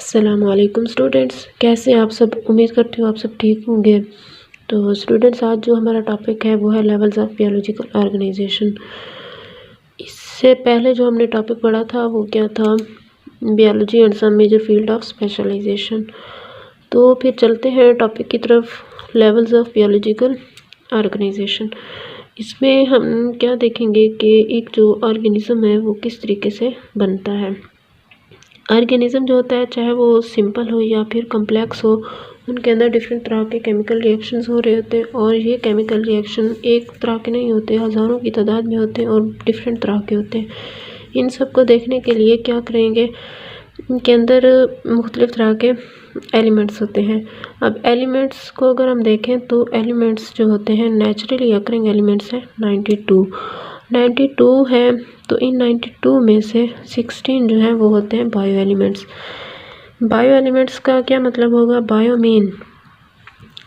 अस्सलामुअलैकुम स्टूडेंट्स, कैसे आप सब। उम्मीद करती हूँ आप सब ठीक होंगे। तो स्टूडेंट्स, आज जो हमारा टॉपिक है वो है लेवल्स ऑफ बायोलॉजिकल ऑर्गेनाइजेशन। इससे पहले जो हमने टॉपिक पढ़ा था वो क्या था, biology and some major field of specialisation. तो फिर चलते हैं टॉपिक की तरफ, लेवल्स ऑफ बायोलॉजिकल ऑर्गेनाइजेशन। इसमें हम क्या देखेंगे कि एक जो ऑर्गेनिज्म है वो किस तरीके से बनता है। ऑर्गेनिज्म जो होता है, चाहे वो सिंपल हो या फिर कम्प्लेक्स हो, उनके अंदर डिफरेंट तरह के केमिकल रिएक्शंस हो रहे होते हैं। और ये केमिकल रिएक्शन एक तरह के नहीं होते, हज़ारों की तादाद में होते हैं और डिफरेंट तरह के होते हैं। इन सब को देखने के लिए क्या करेंगे, इनके अंदर मुख्तलिफ तरह के एलिमेंट्स होते हैं। अब एलिमेंट्स को अगर हम देखें तो एलिमेंट्स जो होते हैं नेचुरली अकरिंग एलिमेंट्स हैं 92 है। तो इन 92 में से 16 जो है वो होते हैं बायो एलिमेंट्स। बायो एलिमेंट्स का क्या मतलब होगा, बायो मीन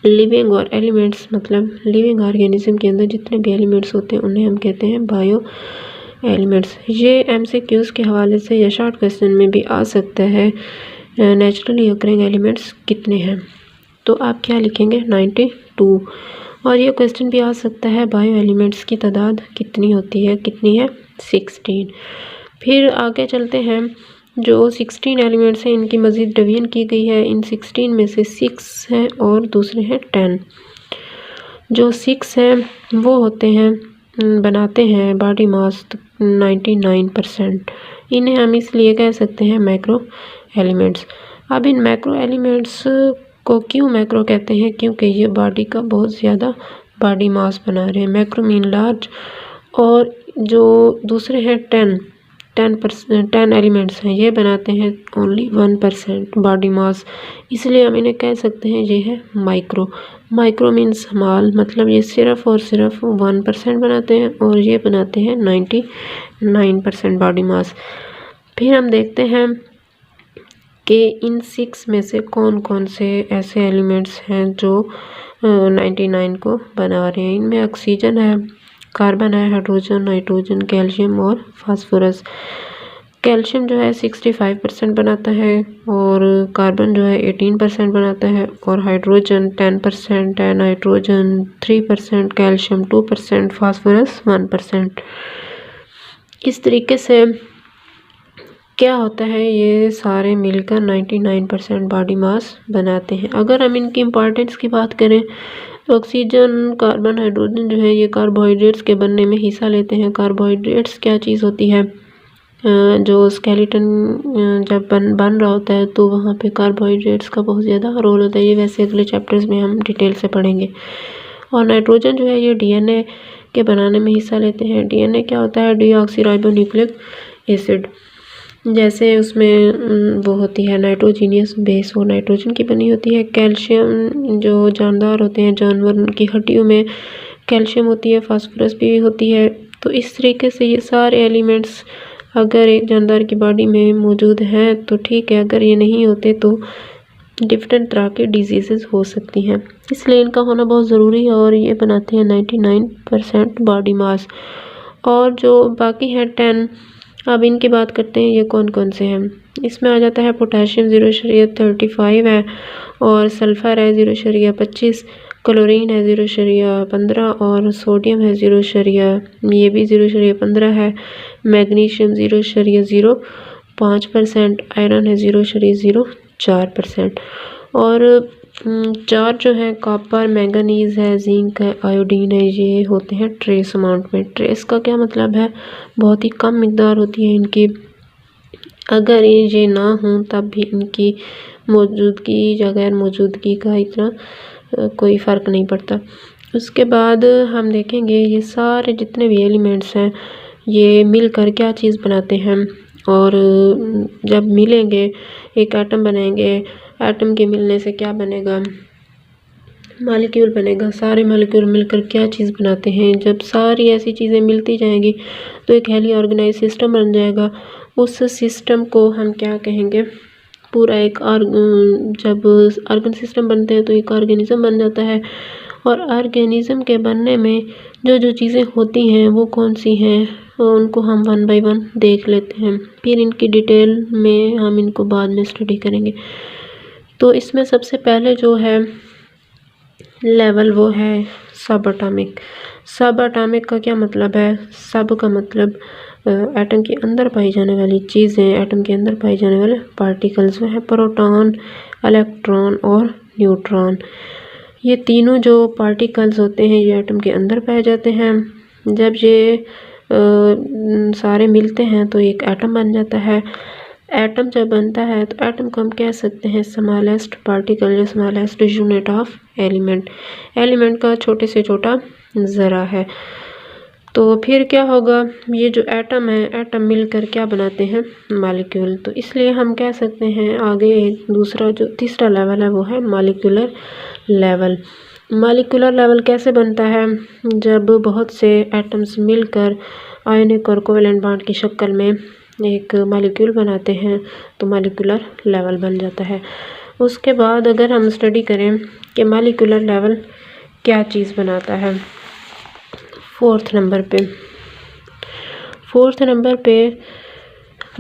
लिविंग और एलिमेंट्स मतलब लिविंग ऑर्गेनिज्म के अंदर जितने भी एलिमेंट्स होते हैं उन्हें हम कहते हैं बायो एलिमेंट्स। ये MCQs के हवाले से या शॉर्ट क्वेश्चन में भी आ सकता है, नेचुरली अकरिंग एलिमेंट्स कितने हैं। तो आप क्या लिखेंगे, 92। और ये क्वेश्चन भी आ सकता है बायो एलिमेंट्स की तादाद कितनी होती है, कितनी है, 16। फिर आगे चलते हैं, जो 16 एलिमेंट्स हैं इनकी मज़ीद डिवीजन की गई है। इन 16 में से 6 हैं और दूसरे हैं 10। जो 6 हैं वो होते हैं, बनाते हैं बॉडी मास 99%। इन्हें हम इसलिए कह सकते हैं मैक्रो एलिमेंट्स। अब इन मैक्रो एलिमेंट्स को क्यों मैक्रो कहते हैं, क्योंकि ये बॉडी का बहुत ज़्यादा बॉडी मास बना रहे हैं। Macro mean large. और जो दूसरे हैं 10 एलिमेंट्स हैं, ये बनाते हैं ओनली 1% बॉडी मास, इसलिए हम इन्हें कह सकते हैं ये है माइक्रो। माइक्रो मीन स्मॉल, मतलब ये सिर्फ़ और सिर्फ 1% बनाते हैं और ये बनाते हैं 99% बॉडी मास। फिर हम देखते हैं कि इन 6 में से कौन कौन से ऐसे एलिमेंट्स हैं जो 99 को बना रहे हैं। इनमें ऑक्सीजन है, कार्बन है, हाइड्रोजन, नाइट्रोजन, कैल्शियम और फास्फोरस। कैल्शियम जो है 65% बनाता है और कार्बन जो है 18% बनाता है और हाइड्रोजन 10% है, नाइट्रोजन 3%, कैल्शियम 2%, फास्फोरस 1%। इस तरीके से क्या होता है, ये सारे मिलकर 99% बॉडी मास बनाते हैं। अगर हम इनकी इम्पॉर्टेंस की बात करें तो ऑक्सीजन, कार्बन, हाइड्रोजन जो है ये कार्बोहाइड्रेट्स के बनने में हिस्सा लेते हैं। कार्बोहाइड्रेट्स क्या चीज़ होती है, जो स्केलेटन जब बन रहा होता है तो वहाँ पे कार्बोहाइड्रेट्स का बहुत ज़्यादा रोल होता है। ये वैसे अगले चैप्टर्स में हम डिटेल से पढ़ेंगे। और नाइट्रोजन जो है ये DNA के बनाने में हिस्सा लेते हैं। DNA क्या होता है, डीऑक्सीराइबोन्यूक्लिक एसिड। जैसे उसमें वो होती है नाइट्रोजीनियस बेस, वो नाइट्रोजन की बनी होती है। कैल्शियम जो जानदार होते हैं, जानवर, उनकी हड्डियों में कैल्शियम होती है, फास्फोरस भी होती है। तो इस तरीके से ये सारे एलिमेंट्स अगर एक जानदार की बॉडी में मौजूद हैं तो ठीक है, अगर ये नहीं होते तो डिफरेंट तरह के डिजीज़ेस हो सकती हैं, इसलिए इनका होना बहुत ज़रूरी है। और ये बनाते हैं 99% बॉडी मास। और जो बाकी हैं 10, अब इनकी बात करते हैं, ये कौन कौन से हैं। इसमें आ जाता है पोटेशियम 0.35 है और सल्फ़र है 0.25, क्लोरीन है 0.15 और सोडियम है 0.15 है। मैग्नीशियम 0.05%, आयरन है 0.04%। और 4 जो है कॉपर, मैंगनीज़ है, जिंक है, आयोडीन है, ये होते हैं ट्रेस अमाउंट में। ट्रेस का क्या मतलब है, बहुत ही कम मिकदार होती है इनकी। अगर ये ना हों तब भी इनकी मौजूदगी या गैर मौजूदगी का इतना कोई फ़र्क नहीं पड़ता। उसके बाद हम देखेंगे ये सारे जितने भी एलिमेंट्स हैं ये मिलकर क्या चीज़ बनाते हैं। और जब मिलेंगे एक एटम बनाएंगे, एटम के मिलने से क्या बनेगा, मॉलिक्यूल बनेगा। सारे मॉलिक्यूल मिलकर क्या चीज़ बनाते हैं, जब सारी ऐसी चीज़ें मिलती जाएंगी तो एक हेली ऑर्गेनाइज सिस्टम बन जाएगा। उस सिस्टम को हम क्या कहेंगे, पूरा एक जब ऑर्गन सिस्टम बनते हैं तो एक ऑर्गेनिज्म बन जाता है। और ऑर्गेनिज्म के बनने में जो जो चीज़ें होती हैं वो कौन सी हैं, उनको हम वन बाय वन देख लेते हैं, फिर इनकी डिटेल में हम इनको बाद में स्टडी करेंगे। तो इसमें सबसे पहले जो है लेवल वो है सब एटॉमिक। सब एटॉमिक का क्या मतलब है? सब का मतलब एटम के अंदर पाई जाने वाली चीज़ें, एटम के अंदर पाए जाने वाले पार्टिकल्स वो हैं प्रोटॉन, इलेक्ट्रॉन और न्यूट्रॉन। ये तीनों जो पार्टिकल्स होते हैं ये एटम के अंदर पाए जाते हैं। जब ये सारे मिलते हैं तो एक एटम बन जाता है। एटम जब बनता है तो एटम को हम कह सकते हैं स्मॉलेस्ट पार्टिकल या smallest unit of element. Element का छोटे से छोटा ज़रा है। तो फिर क्या होगा, ये जो एटम है, एटम मिलकर क्या बनाते हैं? मॉलिक्यूल। तो इसलिए हम कह सकते हैं आगे दूसरा जो तीसरा लेवल है वो है मॉलिक्यूलर लेवल। मॉलिक्यूलर लेवल कैसे बनता है? जब बहुत से एटम्स मिलकर आयनिक और कोवेलेंट बॉन्ड की शक्ल में एक मॉलिक्यूल बनाते हैं तो मॉलिक्यूलर लेवल बन जाता है। उसके बाद अगर हम स्टडी करें कि मॉलिक्यूलर लेवल क्या चीज़ बनाता है, फोर्थ नंबर पे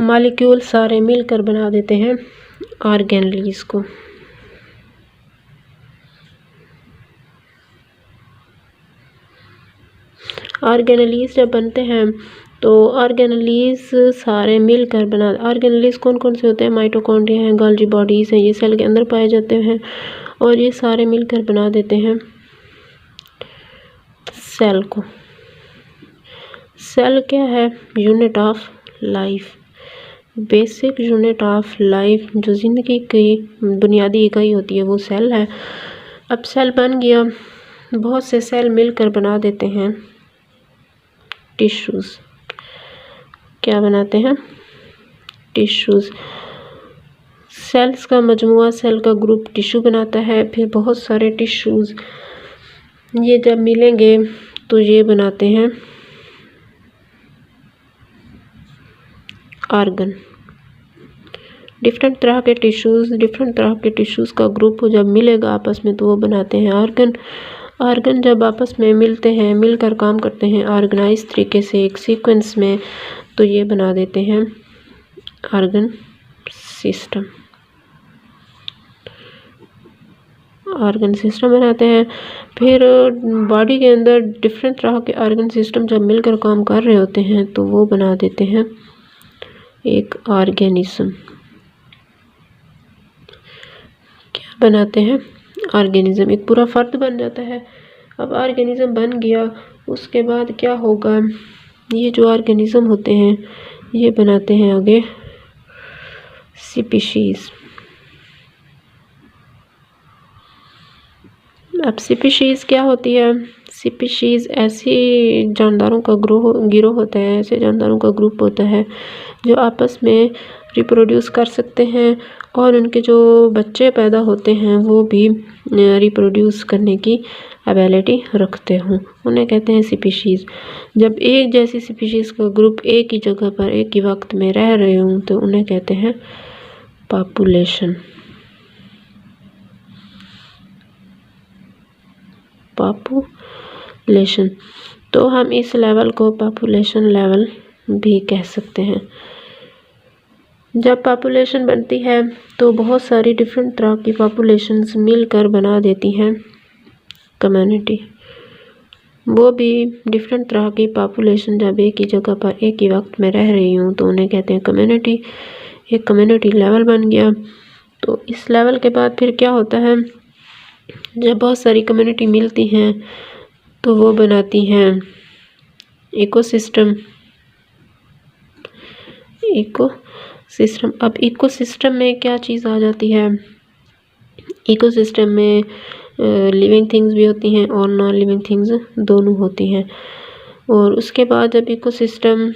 मॉलिक्यूल सारे मिलकर बना देते हैं ऑर्गेनेलीज को। ऑर्गेनेलीज जब बनते हैं तो ऑर्गेनेलीज सारे मिलकर बना, ऑर्गेनेलीज कौन कौन से होते हैं? माइटोकॉन्ड्रिया हैं, गोल्गी बॉडीज़ हैं, ये सेल के अंदर पाए जाते हैं और ये सारे मिलकर बना देते हैं सेल को। सेल क्या है? Unit of life, basic unit of life, जो ज़िंदगी की बुनियादी इकाई होती है वो सेल है। अब सेल बन गया, बहुत से सेल मिलकर बना देते हैं टिश्यूज़। क्या बनाते हैं? टिश्यूज़। सेल्स का मजमुआ, सेल का ग्रुप टिश्यू बनाता है। फिर बहुत सारे टिश्यूज़ ये जब मिलेंगे तो ये बनाते हैं ऑर्गन। डिफरेंट तरह के टिश्यूज़ का ग्रुप जब मिलेगा आपस में तो वो बनाते हैं ऑर्गन। ऑर्गन जब आपस में मिलते हैं, मिलकर काम करते हैं ऑर्गेनाइज तरीके से एक सीक्वेंस में, तो ये बना देते हैं ऑर्गन सिस्टम। ऑर्गन सिस्टम बनाते हैं। फिर बॉडी के अंदर डिफरेंट तरह के ऑर्गन सिस्टम जब मिलकर काम कर रहे होते हैं तो वो बना देते हैं एक ऑर्गेनिज्म। क्या बनाते हैं? ऑर्गेनिज्म। एक पूरा फर्द बन जाता है। अब ऑर्गेनिज्म बन गया, उसके बाद क्या होगा? ये जो ऑर्गेनिज्म होते हैं ये बनाते हैं आगे स्पीशीज़। अब स्पीशीज़ क्या होती है? स्पीशीज़ ऐसी जानदारों का गिरोह होता है, ऐसे जानदारों का ग्रुप होता है जो आपस में रिप्रोड्यूस कर सकते हैं और उनके जो बच्चे पैदा होते हैं वो भी रिप्रोड्यूस करने की एबिलिटी रखते हों, उन्हें कहते हैं स्पीशीज़। जब एक जैसी स्पीशीज़ का ग्रुप एक ही जगह पर एक ही वक्त में रह रहे हों तो उन्हें कहते हैं पॉपुलेशन। पॉपुलेशन। तो हम इस लेवल को पॉपुलेशन लेवल भी कह सकते हैं। जब पॉपुलेशन बनती है तो बहुत सारी डिफरेंट तरह की पॉपुलेशंस मिलकर बना देती हैं कम्युनिटी। वो भी डिफरेंट तरह की पॉपुलेशन जब एक ही जगह पर एक ही वक्त में रह रही हूँ तो उन्हें कहते हैं कम्युनिटी। एक कम्युनिटी लेवल बन गया। तो इस लेवल के बाद फिर क्या होता है? जब बहुत सारी कम्युनिटी मिलती हैं तो वो बनाती हैं इकोसिस्टम। अब इकोसिस्टम में क्या चीज़ आ जाती है? इकोसिस्टम में लिविंग थिंग्स भी होती हैं और नॉन लिविंग थिंग्स दोनों होती हैं। और उसके बाद जब इकोसिस्टम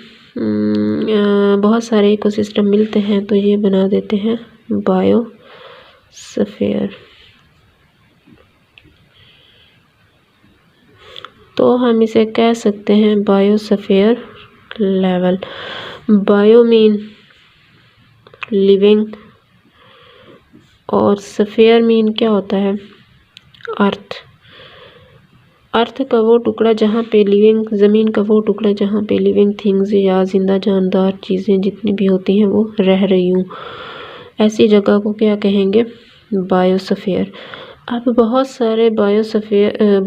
बहुत सारे इकोसिस्टम मिलते हैं तो ये बना देते हैं बायोस्फीयर। तो हम इसे कह सकते हैं biosphere level. Bio mean living और स्फीयर मीन क्या होता है? अर्थ। अर्थ का वो टुकड़ा जहाँ पे लिविंग, ज़मीन का वो टुकड़ा जहाँ पे लिविंग थिंग्स या जिंदा जानदार चीज़ें जितनी भी होती हैं वो रह रही हूँ, ऐसी जगह को क्या कहेंगे? बायोस्फीयर। अब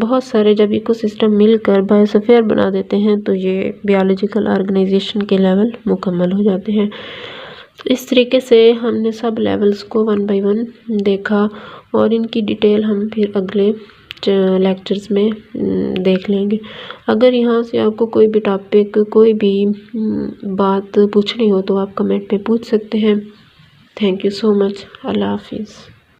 बहुत सारे जब इकोसिस्टम मिलकर बायोस्फीयर बना देते हैं तो ये बायोलॉजिकल ऑर्गेनाइजेशन के लेवल मुकम्मल हो जाते हैं। तो इस तरीके से हमने सब लेवल्स को 1 बाय 1 देखा और इनकी डिटेल हम फिर अगले लेक्चर्स में देख लेंगे। अगर यहाँ से आपको कोई भी टॉपिक, कोई भी बात पूछनी हो तो आप कमेंट पे पूछ सकते हैं। Thank you so much. अल्लाह हाफिज़।